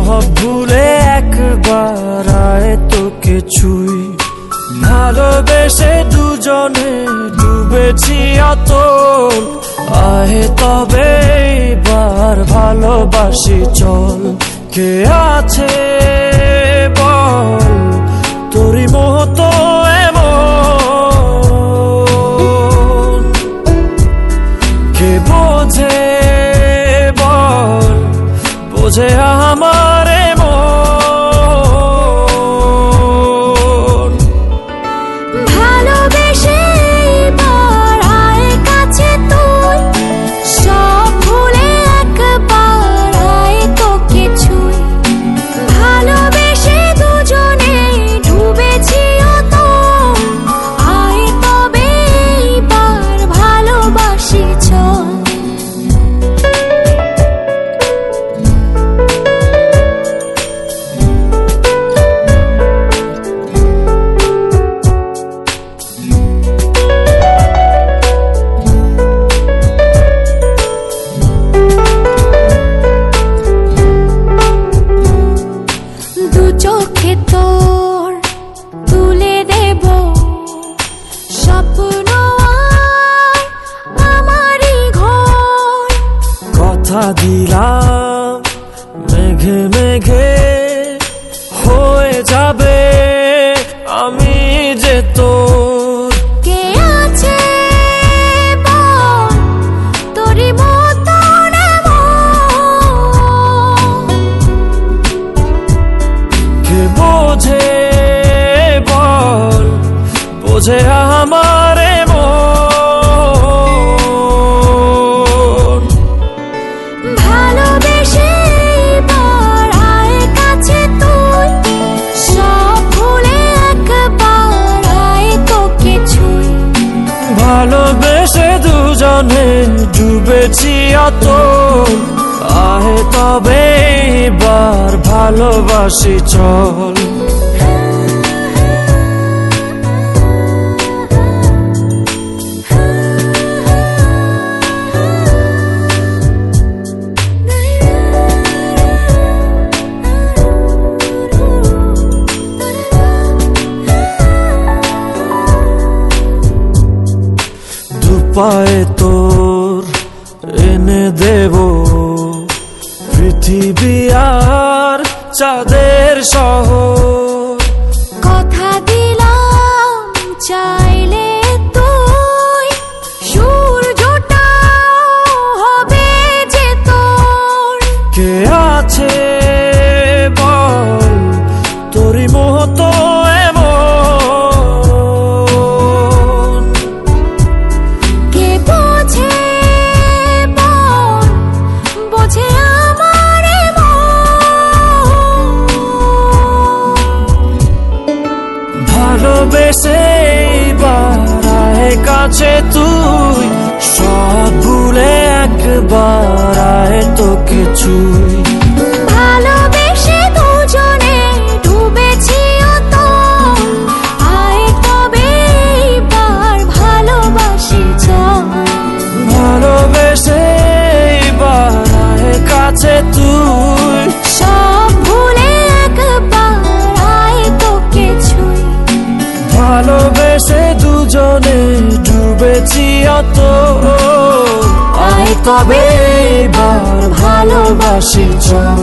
সব ভুলে একবার আয় তোকে ছুঁই। ভালোবেসে দুজনে ডুবেছি অতল, আয় তবে এবার ভালোবাসি চল। কে আছে বল তোরই মতো এমন, কে বোঝে বল বোঝে আমার মন। ভালোবেসে এবার আয় কাছে তুই, সব ভুলে একবার আয় তোকে ছুঁই। ভালোবেসে দুজনে ডুবেছি অতল, আয় তবে এবার ভালোবাসি চল। দু চোখে তোর তুলে দেব স্বপ্ন আর আমারই ঘর। কথা দিলাম মেঘে মেঘে হয়ে যাবে আমি যে তোর। কে আছে বল তোরই মতন এমন, কে বোঝে বল বোঝে আমার মন। ভালোবেসে এবার আয় কাছে তুই, সব ভুলে একবার আয় তোকে ছুঁই। ভালোবেসে দুজনে ডুবেছি অতল, আয় তবে এবার ভালোবাসি চল। দুপায়ে তোর এনে দেব পৃথিবী আর চাঁদের শহর। কথা দিলাম চাইলে তুই সূর্যটা হবে যে তোর। কে আছে বল তোরই মতো এমন, কে বোঝে বল বোঝে আমার মন। ভালোবেসে এবার আয় কাছে তুই, সব ভুলে একবার আয় তোকে ছুঁই। ভালোবেসে দুজনে ডুবেছি অতল, আয় তবে এবার ভালোবাসি চল। ভালোবেসে এবার আয় কাছে তুই, সব ভুলে একবার আয় তোকে ছুঁই। ভালোবেসে দুজনে ডুবেছি অতল, আয় তবে এবার ভালোবাসি চল।